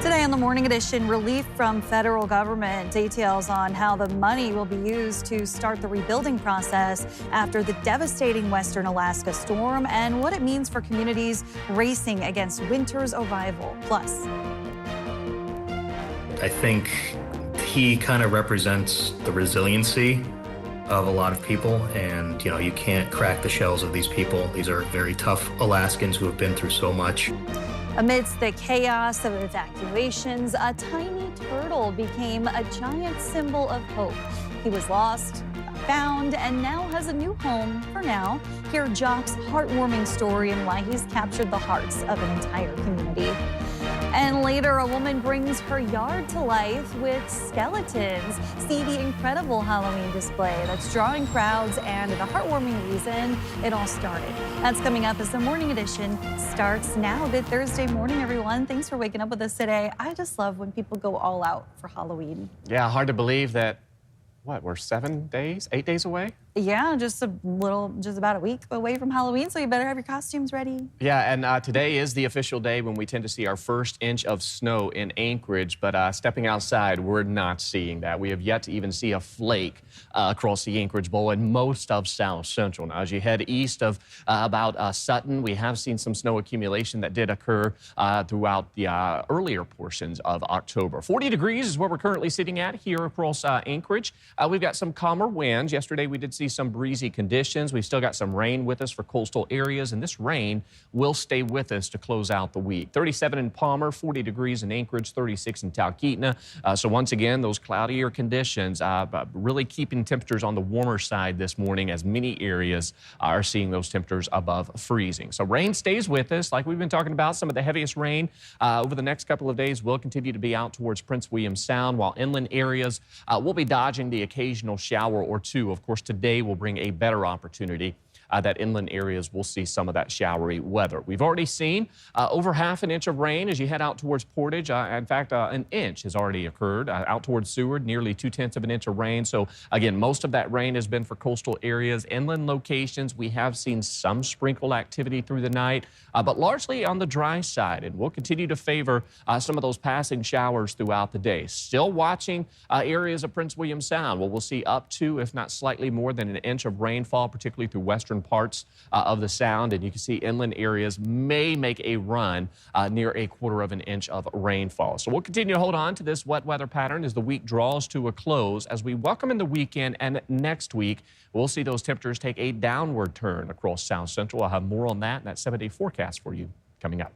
Today on the Morning Edition, relief from federal government, details on how the money will be used to start the rebuilding process after the devastating western Alaska storm and what it means for communities racing against winter's arrival. Plus, I think he kind of represents the resiliency of a lot of people, and you can't crack the shells of these people. These are very tough Alaskans who have been through so much. Amidst the chaos of evacuations, a tiny turtle became a giant symbol of hope. He was lost, found, and now has a new home for now. Hear Jock's heartwarming story and why he's captured the hearts of an entire community. And later, a woman brings her yard to life with skeletons. See the incredible Halloween display that's drawing crowds and the heartwarming reason it all started. That's coming up as the Morning Edition starts now. Good Thursday morning, everyone. Thanks for waking up with us today. I just love when people go all out for Halloween. Yeah, hard to believe that, we're 8 days away? Yeah, just about a week away from Halloween, so you better have your costumes ready. Yeah, and today is the official day when we tend to see our first inch of snow in Anchorage, but stepping outside, we're not seeing that. We have yet to even see a flake across the Anchorage Bowl and most of South Central. Now, as you head east of about Sutton, we have seen some snow accumulation that did occur throughout the earlier portions of October. 40 degrees is where we're currently sitting at here across Anchorage. We've got some calmer winds. Yesterday, we did see some breezy conditions. We've still got some rain with us for coastal areas, and this rain will stay with us to close out the week. 37 in Palmer, 40 degrees in Anchorage, 36 in Talkeetna. So once again, those cloudier conditions really keeping temperatures on the warmer side this morning, as many areas are seeing those temperatures above freezing. So rain stays with us. Like we've been talking about, some of the heaviest rain over the next couple of days will continue to be out towards Prince William Sound, while inland areas will be dodging the occasional shower or two. Of course, today will bring a better opportunity that inland areas will see some of that showery weather. We've already seen over half an inch of rain as you head out towards Portage. In fact, an inch has already occurred out towards Seward, nearly 2/10 of an inch of rain. So again, most of that rain has been for coastal areas. Inland locations, we have seen some sprinkle activity through the night, but largely on the dry side, and we'll continue to favor some of those passing showers throughout the day. Still watching areas of Prince William Sound, where we'll see up to, if not slightly more than an inch of rainfall, particularly through western parts of the Sound, and you can see inland areas may make a run near a quarter of an inch of rainfall. So we'll continue to hold on to this wet weather pattern as the week draws to a close. As we welcome in the weekend and next week, we'll see those temperatures take a downward turn across South Central. I'll have more on that in that 7-day forecast for you coming up.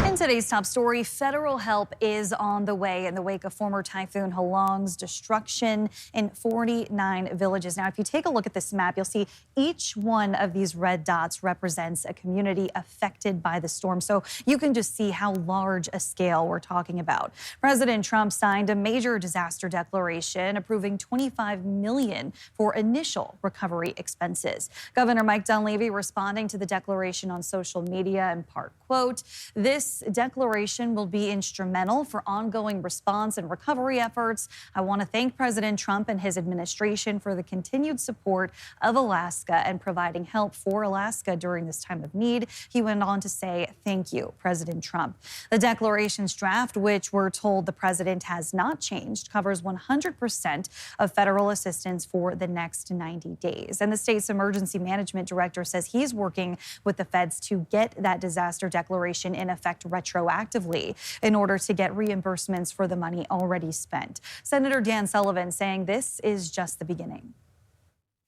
In today's top story, federal help is on the way in the wake of former Typhoon Halong's destruction in 49 villages. Now, if you take a look at this map, you'll see each one of these red dots represents a community affected by the storm. So you can just see how large a scale we're talking about. President Trump signed a major disaster declaration approving $25 million for initial recovery expenses. Governor Mike Dunleavy responding to the declaration on social media in part, quote, "This declaration will be instrumental for ongoing response and recovery efforts. I want to thank President Trump and his administration for the continued support of Alaska and providing help for Alaska during this time of need." He went on to say, "Thank you, President Trump." The declaration's draft, which we're told the president has not changed, covers 100% of federal assistance for the next 90 days. And the state's emergency management director says he's working with the feds to get that disaster declaration in effect retroactively in order to get reimbursements for the money already spent. Senator Dan Sullivan saying this is just the beginning.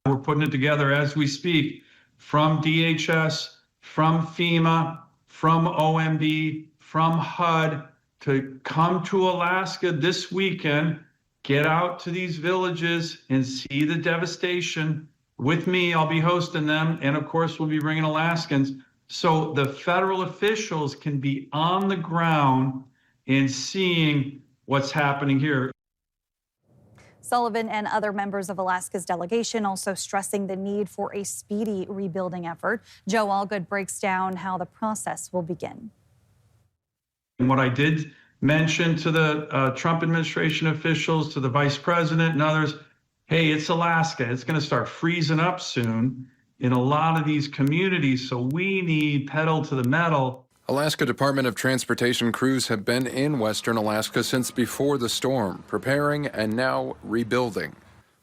We're putting it together as we speak from DHS, from FEMA, from OMB, from HUD to come to Alaska this weekend, get out to these villages and see the devastation. With me, I'll be hosting them, and of course, we'll be bringing Alaskans. So the federal officials can be on the ground and seeing what's happening here. Sullivan and other members of Alaska's delegation also stressing the need for a speedy rebuilding effort. Joe Allgood breaks down how the process will begin. And what I did mention to the Trump administration officials, to the vice president and others, hey, it's Alaska. It's going to start freezing up soon in a lot of these communities, so we need pedal to the metal. Alaska Department of Transportation crews have been in western Alaska since before the storm, preparing and now rebuilding.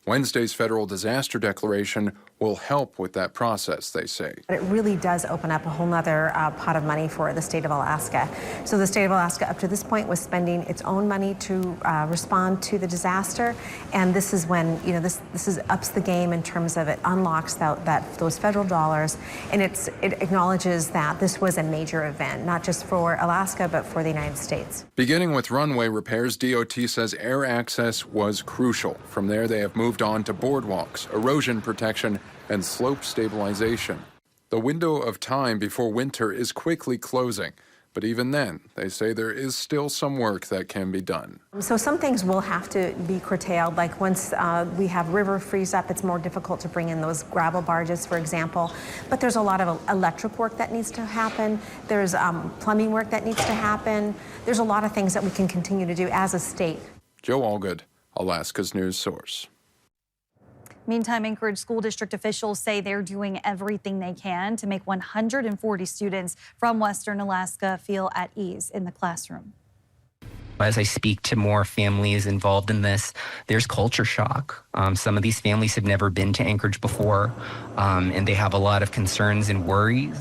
Wednesday's federal disaster declaration will help with that process, they say. It really does open up a whole nother pot of money for the state of Alaska. So the state of Alaska up to this point was spending its own money to respond to the disaster. And this is when, this ups the game in terms of it unlocks those federal dollars. And it acknowledges that this was a major event, not just for Alaska, but for the United States. Beginning with runway repairs, DOT says air access was crucial. From there, they have moved on to boardwalks, erosion protection, and slope stabilization. The window of time before winter is quickly closing, but even then, they say there is still some work that can be done. So some things will have to be curtailed, like once we have river freeze up, it's more difficult to bring in those gravel barges, for example. But there's a lot of electric work that needs to happen. There's plumbing work that needs to happen. There's a lot of things that we can continue to do as a state. Joe Allgood, Alaska's news source. Meantime, Anchorage School District officials say they're doing everything they can to make 140 students from Western Alaska feel at ease in the classroom. As I speak to more families involved in this, there's culture shock. Some of these families have never been to Anchorage before, and they have a lot of concerns and worries.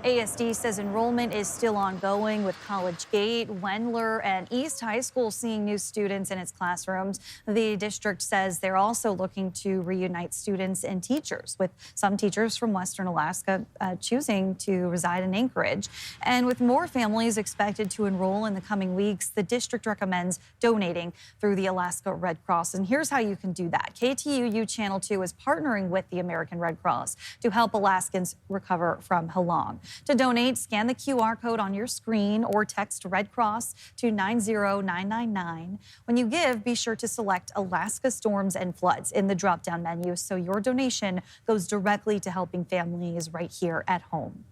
ASD says enrollment is still ongoing with College Gate, Wendler, and East High School seeing new students in its classrooms. The district says they're also looking to reunite students and teachers, with some teachers from Western Alaska choosing to reside in Anchorage. And with more families expected to enroll in the coming weeks, the district recommends donating through the Alaska Red Cross. And here's how you can do that. KTUU Channel 2 is partnering with the American Red Cross to help Alaskans recover from Halong. To donate, scan the QR code on your screen or text Red Cross to 90999. When you give, be sure to select Alaska Storms and Floods in the drop-down menu so your donation goes directly to helping families right here at home.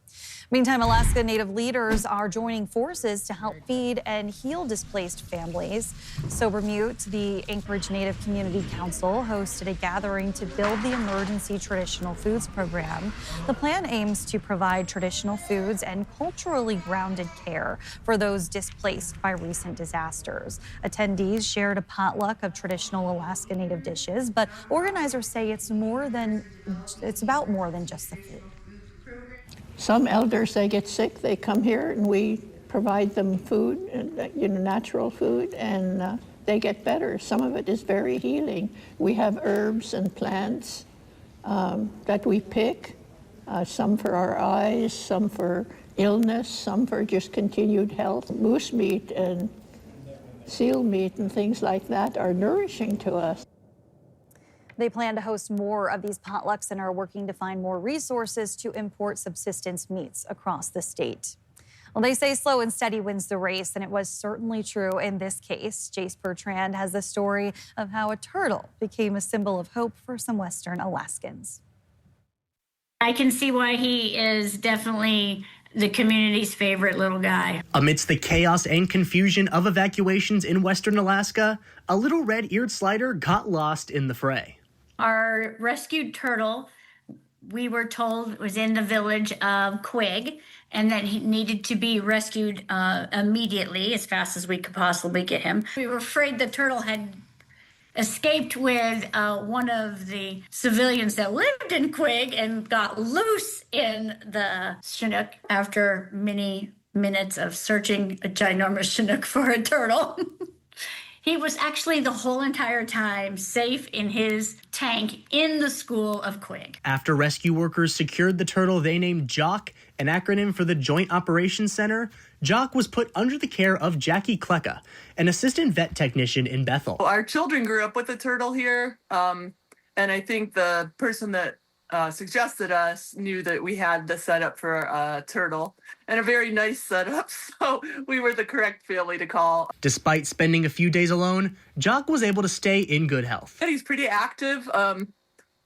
Meantime, Alaska Native leaders are joining forces to help feed and heal displaced families. Sober Mute, the Anchorage Native Community Council, hosted a gathering to build the Emergency Traditional Foods Program. The plan aims to provide traditional foods and culturally grounded care for those displaced by recent disasters. Attendees shared a potluck of traditional Alaska Native dishes, but organizers say it's about more than just the food. Some elders, they get sick, they come here and we provide them food, natural food, and they get better. Some of it is very healing. We have herbs and plants that we pick, some for our eyes, some for illness, some for just continued health. Moose meat and seal meat and things like that are nourishing to us. They plan to host more of these potlucks and are working to find more resources to import subsistence meats across the state. Well, they say slow and steady wins the race, and it was certainly true in this case. Jace Bertrand has the story of how a turtle became a symbol of hope for some Western Alaskans. I can see why he is definitely the community's favorite little guy. Amidst the chaos and confusion of evacuations in Western Alaska, a little red-eared slider got lost in the fray. Our rescued turtle, we were told, was in the village of Quig, and that he needed to be rescued immediately, as fast as we could possibly get him. We were afraid the turtle had escaped with one of the civilians that lived in Quig and got loose in the Chinook after many minutes of searching a ginormous Chinook for a turtle. He was actually the whole entire time safe in his tank in the school of Quig. After rescue workers secured the turtle they named Jock, an acronym for the Joint Operations Center, Jock was put under the care of Jackie Klecka, an assistant vet technician in Bethel. Our children grew up with a turtle here, and I think the person that suggested us knew that we had the setup for a turtle, and a very nice setup, so we were the correct family to call. Despite spending a few days alone, Jock was able to stay in good health. He's pretty active,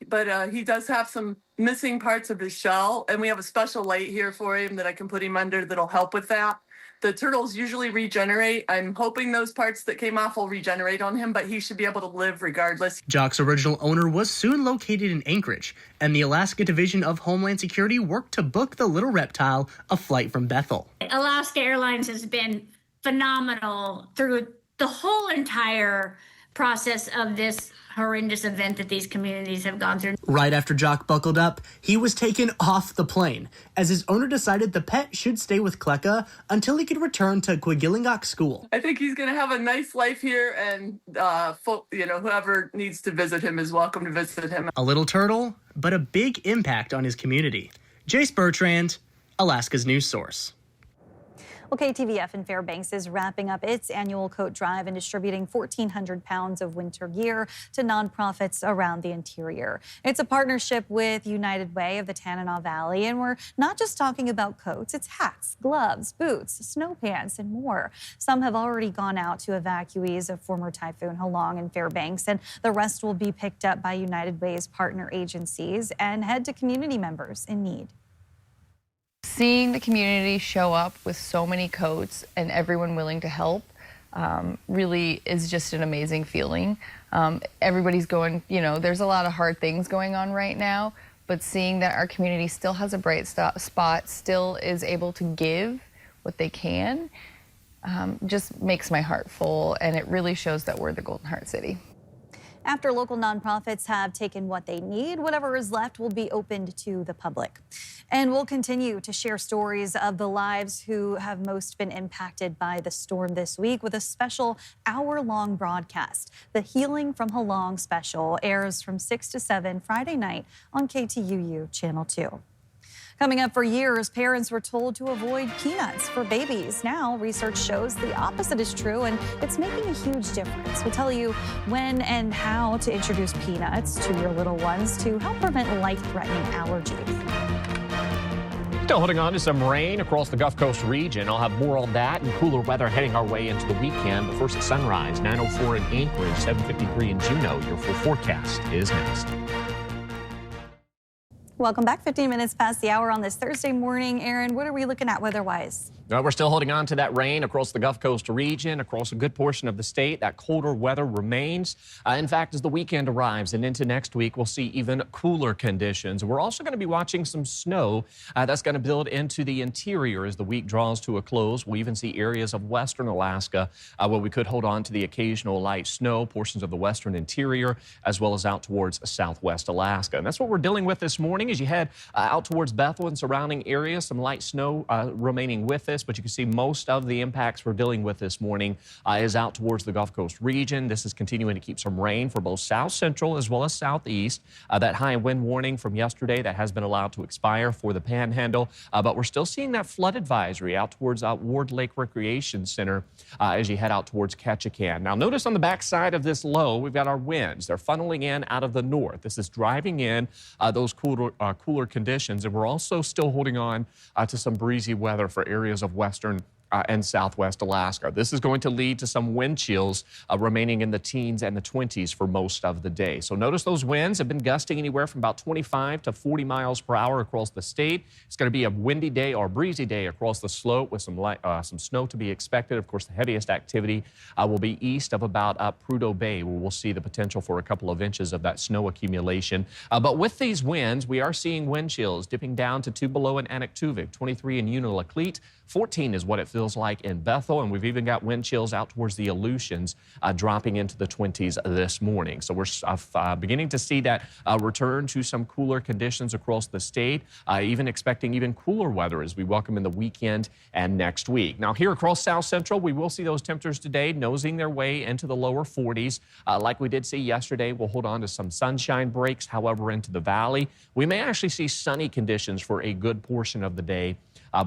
but he does have some missing parts of his shell, and we have a special light here for him that I can put him under that'll help with that. The turtles usually regenerate. I'm hoping those parts that came off will regenerate on him, but he should be able to live regardless. Jock's original owner was soon located in Anchorage, and the Alaska Division of Homeland Security worked to book the little reptile a flight from Bethel. Alaska Airlines has been phenomenal through the whole entire process of this horrendous event that these communities have gone through. Right after Jock buckled up, he was taken off the plane, as his owner decided the pet should stay with Kleka until he could return to Quigilingok School. I think he's going to have a nice life here, and whoever needs to visit him is welcome to visit him. A little turtle, but a big impact on his community. Jace Bertrand, Alaska's news source. Well, KTVF in Fairbanks is wrapping up its annual coat drive and distributing 1,400 pounds of winter gear to nonprofits around the interior. It's a partnership with United Way of the Tanana Valley, and we're not just talking about coats. It's hats, gloves, boots, snow pants, and more. Some have already gone out to evacuees of former Typhoon Halong in Fairbanks, and the rest will be picked up by United Way's partner agencies and head to community members in need. Seeing the community show up with so many coats and everyone willing to help really is just an amazing feeling. Everybody's going, there's a lot of hard things going on right now, but seeing that our community still has a bright spot, still is able to give what they can, just makes my heart full, and it really shows that we're the Golden Heart City. After local nonprofits have taken what they need, whatever is left will be opened to the public. And we'll continue to share stories of the lives who have most been impacted by the storm this week with a special hour-long broadcast. The Healing from Halong special airs from 6 to 7 Friday night on KTUU Channel 2. Coming up, for years, parents were told to avoid peanuts for babies. Now, research shows the opposite is true, and it's making a huge difference. We'll tell you when and how to introduce peanuts to your little ones to help prevent life-threatening allergies. Still holding on to some rain across the Gulf Coast region. I'll have more on that and cooler weather heading our way into the weekend. But first, sunrise, 9:04 in Anchorage, 7:53 in Juneau. Your full forecast is next. Welcome back. 15 minutes past the hour on this Thursday morning. Aaron, what are we looking at weather-wise? We're still holding on to that rain across the Gulf Coast region, across a good portion of the state. That colder weather remains. In fact, as the weekend arrives and into next week, we'll see even cooler conditions. We're also going to be watching some snow that's going to build into the interior as the week draws to a close. We'll even see areas of western Alaska where we could hold on to the occasional light snow, portions of the western interior, as well as out towards southwest Alaska. And that's what we're dealing with this morning as you head out towards Bethel and surrounding areas. Some light snow remaining with us, but you can see most of the impacts we're dealing with this morning is out towards the Gulf Coast region. This is continuing to keep some rain for both south central as well as southeast. That high wind warning from yesterday that has been allowed to expire for the Panhandle, but we're still seeing that flood advisory out towards Ward Lake Recreation Center as you head out towards Ketchikan. Now notice on the backside of this low, we've got our winds. They're funneling in out of the north. This is driving in those cooler conditions, and we're also still holding on to some breezy weather for areas of western and southwest Alaska. This is going to lead to some wind chills remaining in the teens and the 20s for most of the day. So notice those winds have been gusting anywhere from about 25 to 40 miles per hour across the state. It's going to be a windy day or breezy day across the slope with some snow to be expected. Of course, the heaviest activity will be east of about Prudhoe Bay, where we'll see the potential for a couple of inches of that snow accumulation. But with these winds, we are seeing wind chills dipping down to 2 below in Anaktuvik, 23 in Unalakleet, 14 is what it feels like in Bethel, and we've even got wind chills out towards the Aleutians dropping into the 20s this morning. So we're beginning to see that return to some cooler conditions across the state, even expecting even cooler weather as we welcome in the weekend and next week. Now here across South Central, we will see those temperatures today nosing their way into the lower 40s. Like we did see yesterday, we'll hold on to some sunshine breaks. However, into the valley, we may actually see sunny conditions for a good portion of the day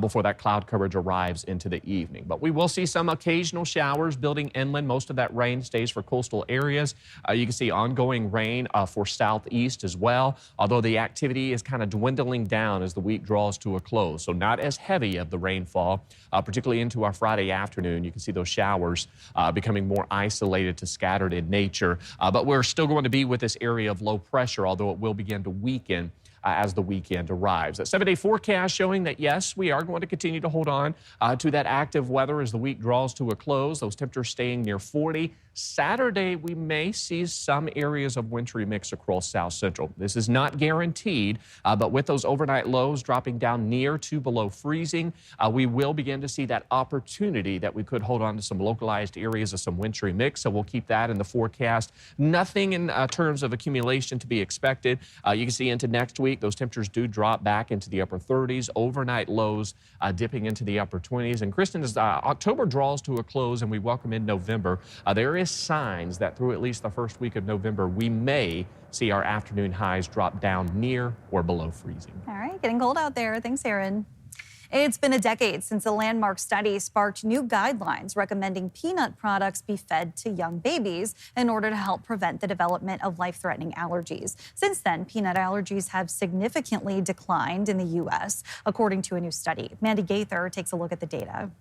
before that cloud coverage arrives into the evening. But we will see some occasional showers building inland. Most of that rain stays for coastal areas. You can see ongoing rain for southeast as well, although the activity is kind of dwindling down as the week draws to a close. So not as heavy of the rainfall, particularly into our Friday afternoon. You can see those showers becoming more isolated to scattered in nature. But we're still going to be with this area of low pressure, although it will begin to weaken as the weekend arrives. A 7-day forecast showing that, yes, we are going to continue to hold on to that active weather as the week draws to a close. Those temperatures staying near 40. Saturday, we may see some areas of wintry mix across South Central. This is not guaranteed, but with those overnight lows dropping down near to below freezing, we will begin to see that opportunity that we could hold on to some localized areas of some wintry mix. So we'll keep that in the forecast. Nothing in terms of accumulation to be expected. You can see into next week, those temperatures do drop back into the upper 30s. Overnight lows dipping into the upper 20s. And Kristen, as October draws to a close and we welcome in November, there is signs that through at least the first week of November, we may see our afternoon highs drop down near or below freezing. All right, getting cold out there. Thanks, Aaron. It's been a decade since a landmark study sparked new guidelines recommending peanut products be fed to young babies in order to help prevent the development of life-threatening allergies. Since then, peanut allergies have significantly declined in the U.S., according to a new study. Mandy Gaither takes a look at the data.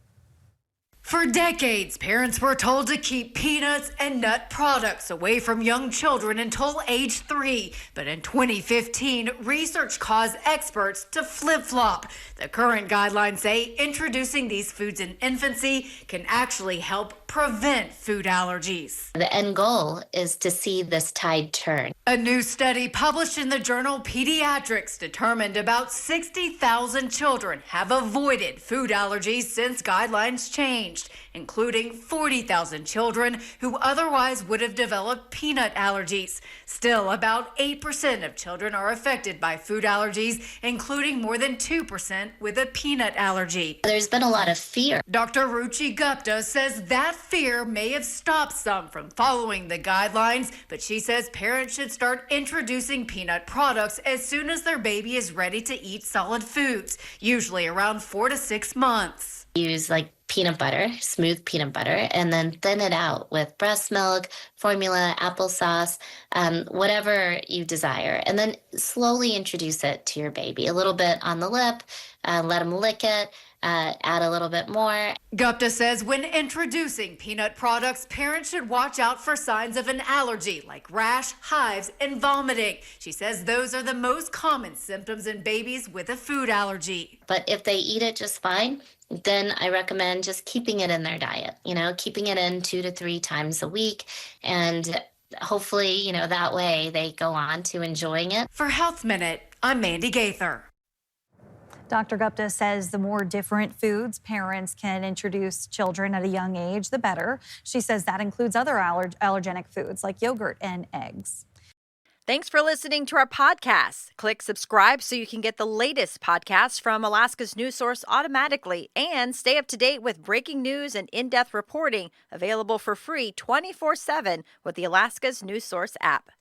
For decades, parents were told to keep peanuts and nut products away from young children until age 3. But in 2015, research caused experts to flip-flop. The current guidelines say introducing these foods in infancy can actually help prevent food allergies. The end goal is to see this tide turn. A new study published in the journal Pediatrics determined about 60,000 children have avoided food allergies since guidelines changed, including 40,000 children who otherwise would have developed peanut allergies. Still, about 8% of children are affected by food allergies, including more than 2% with a peanut allergy. There's been a lot of fear. Dr. Ruchi Gupta says that fear may have stopped some from following the guidelines, but she says parents should start introducing peanut products as soon as their baby is ready to eat solid foods, usually around 4 to 6 months. Use like peanut butter, smooth peanut butter, and then thin it out with breast milk, formula, applesauce, whatever you desire. And then slowly introduce it to your baby. A little bit on the lip, let them lick it, add a little bit more. Gupta says when introducing peanut products, parents should watch out for signs of an allergy like rash, hives, and vomiting. She says those are the most common symptoms in babies with a food allergy. But if they eat it just fine, then I recommend just keeping it in their diet, keeping it in 2 to 3 times a week. And hopefully, that way they go on to enjoying it. For Health Minute, I'm Mandy Gaither. Dr. Gupta says the more different foods parents can introduce children at a young age, the better. She says that includes other allergenic foods like yogurt and eggs. Thanks for listening to our podcast. Click subscribe so you can get the latest podcasts from Alaska's news source automatically and stay up to date with breaking news and in-depth reporting available for free 24/7 with the Alaska's news source app.